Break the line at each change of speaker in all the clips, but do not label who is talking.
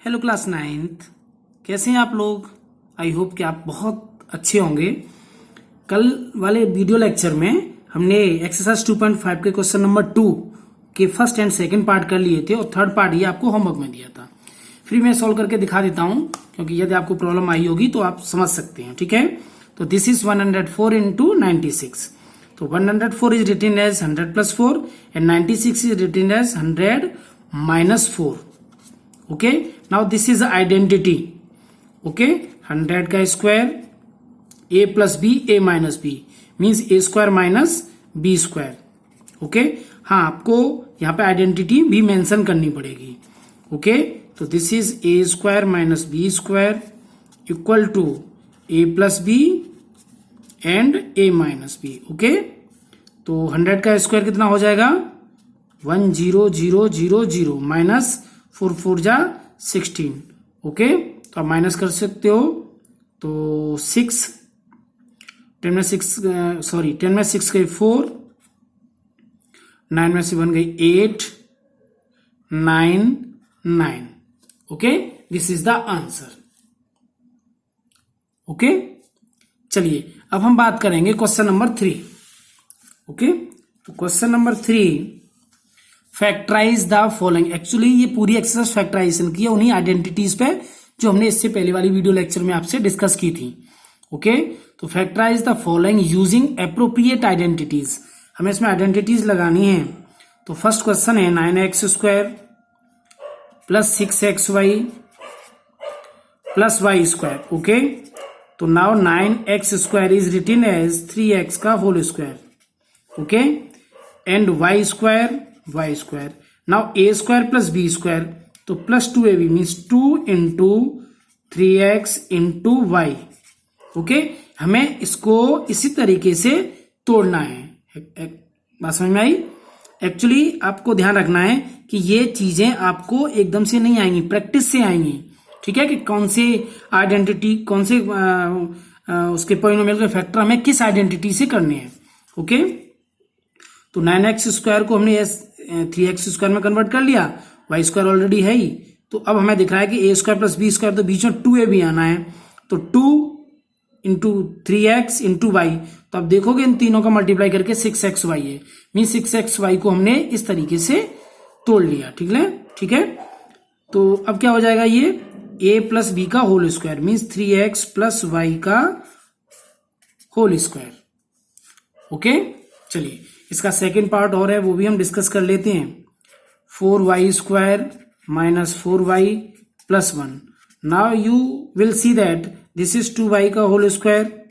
Hello class ninth, कैसे हैं आप लोग। आई होप कि आप बहुत अच्छे होंगे। कल वाले वीडियो लेक्चर में हमने एक्सरसाइज 2.5 के क्वेश्चन नंबर 2 के फर्स्ट एंड सेकंड पार्ट कर लिए थे और थर्ड पार्ट ये आपको होमवर्क में दिया था। फिर मैं सॉल्व करके दिखा देता हूं, क्योंकि यदि आपको प्रॉब्लम आई होगी तो आप समझ सकते हैं। ठीक है, तो दिस इज 104 इंटू 96। तो 104 is written as 100 plus 4 and 96 is written as 100 minus 4। Okay, now this is identity. Okay, 100 का square a plus b a minus b means a square minus b square. Okay, हाँ आपको यहाँ पे identity भी mention करनी पड़ेगी। Okay, तो this is a square minus b square equal to a plus b and a minus b. Okay, तो 100 का स्क्वायर कितना हो जाएगा 10000 माइनस 4 4 जा 16। ओके, तो आप माइनस कर सकते हो। तो 10 में 6 गई 4, 9 में से 1 गई 8, 9 9। Okay, this is the answer. Okay, चलिए अब हम बात करेंगे क्वेश्चन नंबर 3। ओके, तो question number 3, factorise the following. Actually ये पूरी एक्सरसाइज फैक्टराइजेशन की है उन्हीं आइडेंटिटीज पे जो हमने इससे पहले वाली वीडियो लेक्चर में आपसे डिस्कस की थी। ओके, तो factorise the following using appropriate identities. हमें इसमें आइडेंटिटीज लगानी है। तो फर्स्ट क्वेश्चन है 9x square plus 6xy plus y square. Okay, तो now 9x square is written as 3x का whole square. Okay, and y square y square. Now a square plus b square, तो plus 2ab means 2 into 3x into y. Okay, हमें इसको इसी तरीके से तोड़ना है। बात समझ में आई। एक्चुअली आपको ध्यान रखना है कि ये चीजें आपको एकदम से नहीं आएंगी, प्रैक्टिस से आएंगी। ठीक है, कि कौन से आइडेंटिटी कौन से उसके पॉलिनोमियल के फैक्टर हमें किस आइडेंटिटी से करने हैं। ओके, तो 9x स्क्वायर को हमने 3x स्क्वायर में कन्वर्ट कर लिया, वाई स्क्वायर ऑलरेडी है ही। तो अब हमें दिख रहा है कि ए स्क्वायर प्लस बी स्क्वायर, तो बीच में 2a भी आना है। तो 2 इंटू 3x इंटू वाई, तो अब देखोगे इन तीनों का मल्टीप्लाई करके 6xy है। मीन 6xy को हमने इस तरीके से तोड़ लिया। ठीक है, तो अब क्या हो जाएगा ये a प्लस बी का whole square means 3x plus y का होल स्क्वायर। ओके, चलिए इसका सेकेंड पार्ट और है, वो भी हम डिस्कस कर लेते हैं। 4y square minus 4y plus 1। Now you will see that this is 2y का होल स्क्वायर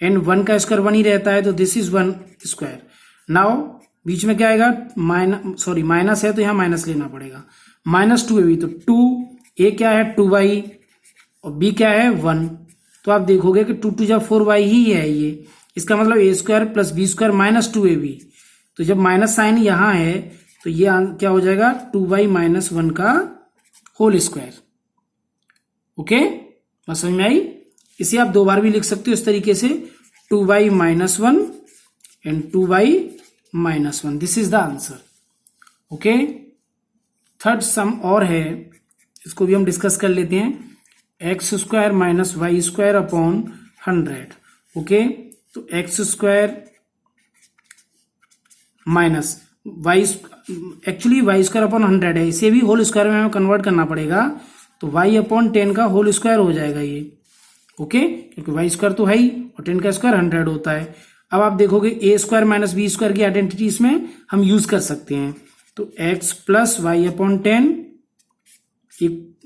एंड 1 का स्क्वायर 1 ही रहता है, तो दिस इज 1 स्क्वायर। नाउ बीच में क्या आएगा माइनस है तो यहां माइनस लेना पड़ेगा। माइनस 2ab, तो 2a क्या है 2y और b क्या है 1। तो आप देखोगे कि 2 2 जा 4y ही है ये। इसका मतलब a square plus b square minus 2ab। तो जब माइनस साइन यहां है तो ये क्या हो जाएगा 2y माइनस 1 का होल स्क्वायर। ओके, बस समझ में आई। इसे आप 2 बार भी लिख सकते हो इस तरीके से, 2y minus 1 and 2y minus 1। This is the answer. Okay, third sum और है, इसको भी हम डिस्कस कर लेते हैं। X square minus y square upon 100। Okay, तो x square minus y, actually y square upon 100 है, इसे भी होल स्क्वायर में हमें कन्वर्ट करना पड़ेगा। तो वाई अपॉन 10 का होल स्क्वायर हो जाएगा ये। ओके, क्योंकि वाई स्क्वायर तो है ही और 10 का स्क्वायर 100 होता है। अब आप देखोगे ए स्क्वायर माइनस बी स्क्वायर की आइडेंटिटी इसमें हम यूज कर सकते हैं। तो एक्स प्लस वाई अपॉन 10, एक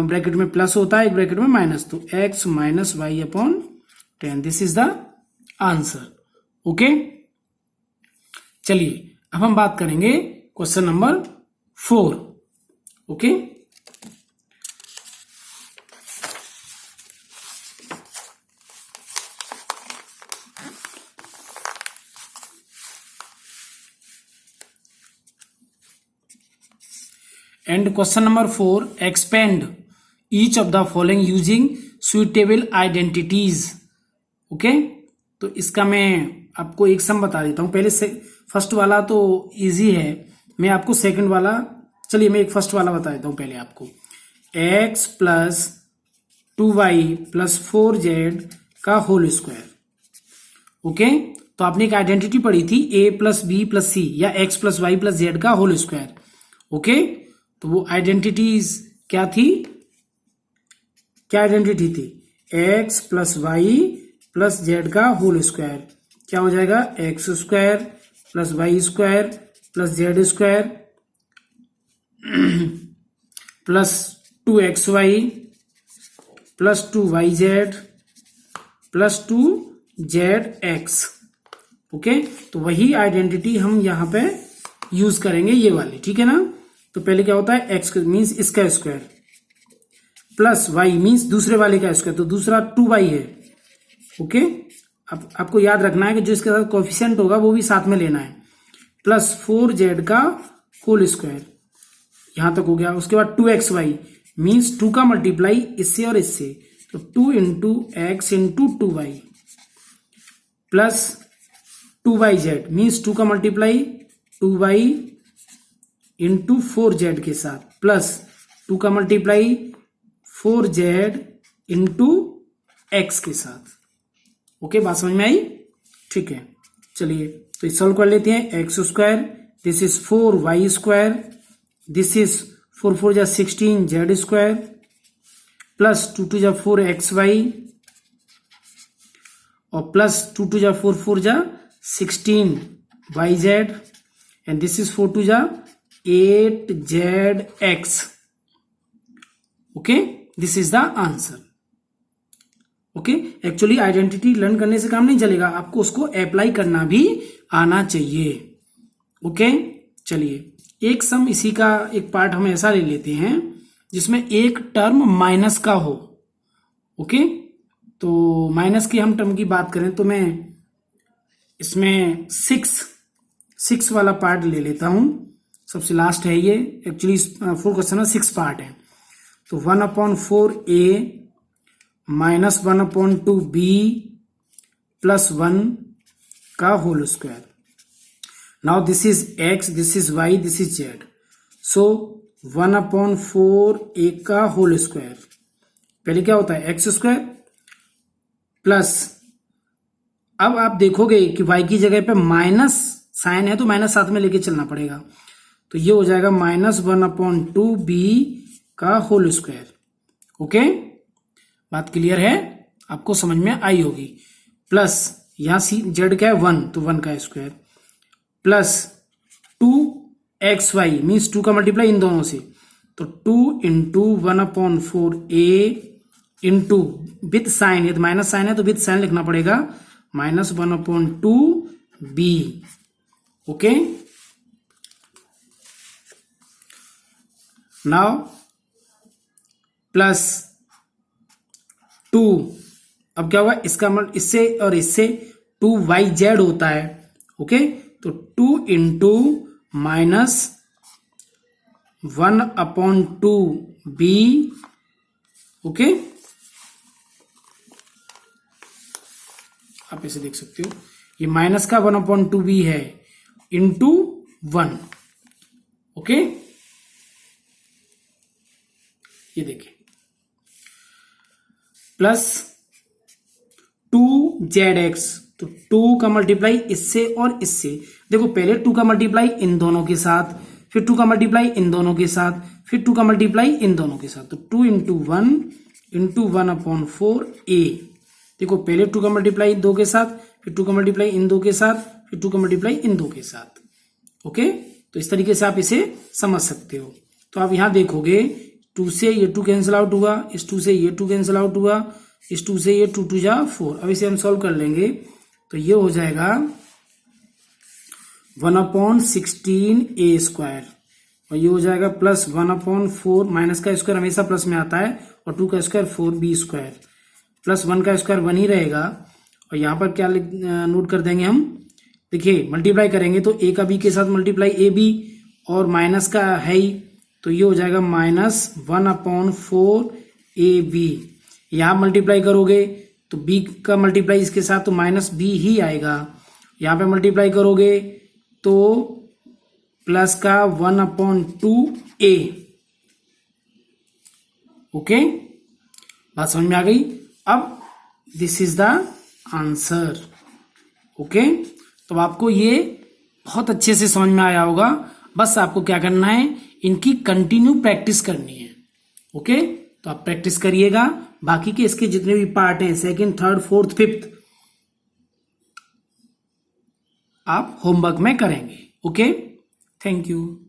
ब्रैकेट में प्लस होता है एक ब्रैकेट में माइनस, तो x minus y upon 10। This is the answer. Okay, चलिए अब हम बात करेंगे question number 4। Okay, and question number 4, expand each of the following using suitable identities. Okay, तो इसका मैं आपको एक सम बता देता हूं। पहले से फर्स्ट वाला तो इजी है, मैं आपको सेकंड वाला, चलिए मैं एक फर्स्ट वाला बता देता हूं पहले आपको। X plus 2y plus 4z का होल स्क्वायर। ओके, तो आपने एक आइडेंटिटी पढ़ी थी a plus b plus c या x plus y plus z का होल स्क्वायर। ओके, तो वो आइडेंटिटीज क्या थी, क्या आइडेंटिटी थी, x plus y plus z का होल स्क्वायर क्या हो जाएगा, x square plus y square plus z square plus 2xy plus 2yz plus 2zx। Okay, तो वही आइडेंटिटी हम यहाँ पे यूज करेंगे, ये वाली, ठीक है ना। तो पहले क्या होता है, x मीन्स इसका स्क्वायर प्लस y मीन्स दूसरे वाले का स्क्वायर, तो दूसरा 2y है। ओके, अब आपको याद रखना है कि जो इसके साथ कोएफिशिएंट होगा वो भी साथ में लेना है, प्लस 4z का होल स्क्वायर, यहां तक हो गया। उसके बाद 2xy मीन्स 2 का मल्टीप्लाई इससे और इससे, तो 2 into x into 2y plus 2yz means 2 का मल्टीप्लाई 2y इंटू 4z के साथ प्लस 2 का मल्टीप्लाई 4z इंटू एक्स के साथ। ओके, बात समझ में आई, ठीक है। चलिए तो इस सॉल्व कर लेते हैं। X square, this is 4y square, this is 4 4 जा 16 जेड स्क्वायर प्लस 2 2 जा 4xy और प्लस 2 2 जा 4 4 जा 16yz एंड दिस इज 4 2 जा 8zx। Okay, this is the answer. Okay, actually identity learn करने से काम नहीं चलेगा, आपको उसको अप्लाई करना भी आना चाहिए। ओके, चलिए एक सम इसी का एक पार्ट हम ऐसा ले लेते हैं जिसमें एक टर्म माइनस का हो। ओके, तो माइनस की हम टर्म की बात करें तो मैं इसमें सिक्स वाला पार्ट ले लेता हूं, सबसे लास्ट है ये। एक्चुअली 4 क्वेश्चन में 6 पार्ट है, तो 1/4a माइनस 1/2b प्लस 1 का whole square. Now this is x, this is y, this is z, so 1/4a का होल स्क्वायर, पहले क्या होता है एक्स स्क्वायर प्लस, अब आप देखोगे कि y की जगह पे माइनस साइन है तो माइनस साथ में लेके चलना पड़ेगा, तो ये हो जाएगा माइनस 1/2b का होल स्क्वायर। ओके, बात क्लियर है, आपको समझ में आई होगी। प्लस यहां सी जेड क्या है 1, तो 1 का स्क्वायर प्लस 2xy मीन्स 2 का मल्टीप्लाई इन दोनों से, तो 2 into 1/4a into with sign, यदि माइनस साइन है तो विथ साइन लिखना पड़ेगा, minus 1/2b। Okay, now plus 2, अब क्या हुआ इसका इससे और इससे 2yz होता है। ओके, तो 2 इंटू माइनस 1/2b। ओके, आप इसे देख सकते हो, ये माइनस का 1/2b है इंटू 1। ओके, ये देखिए प्लस 2zx, तो 2 का मल्टीप्लाई इससे और इससे, देखो पहले 2 का मल्टीप्लाई इन दोनों के साथ, फिर 2 का मल्टीप्लाई इन दोनों के साथ, फिर 2 का मल्टीप्लाई इन दोनों के साथ, तो 2 इंटू 1 इंटू 1/4a। देखो पहले 2 का मल्टीप्लाई 2 के साथ, फिर 2 का मल्टीप्लाई इन 2 के साथ, फिर 2 का मल्टीप्लाई इन 2 के साथ। ओके, तो इस तरीके से आप इसे समझ सकते हो। तो आप यहां देखोगे 2 से ये 2 कैंसिल आउट हुआ, इस 2 से ये 2 कैंसिल आउट हुआ, इस 2 से ये 2 2 जा 4। अब इसे हम सॉल्व कर लेंगे, तो ये हो जाएगा 1/16a स्क्वायर और ये हो जाएगा प्लस 1/4, माइनस का स्क्वायर हमेशा प्लस में आता है, और 2 का स्क्वायर 4b स्क्वायर प्लस 1 का स्क्वायर 1 ही रहेगा। और यहाँ पर क्या नोट कर देंगे हम, देखिए मल्टीप्लाई करेंगे तो a का b के साथ मल्टीप्लाई ab, और माइनस का है ही, तो ये हो जाएगा माइनस 1/4ab। यहां मल्टीप्लाई करोगे तो b का मल्टीप्लाई इसके साथ तो माइनस b ही आएगा, यहां पे मल्टीप्लाई करोगे तो प्लस का 1/2a। ओके, बात समझ में आ गई। अब this is the answer. Okay, तो आपको ये बहुत अच्छे से समझ में आया होगा। बस आपको क्या करना है, इनकी कंटिन्यू प्रैक्टिस करनी है। ओके, तो आप प्रैक्टिस करिएगा। बाकी के इसके जितने भी पार्ट हैं, सेकंड, थर्ड, फोर्थ, फिफ्थ, आप होमवर्क में करेंगे। Okay, thank you.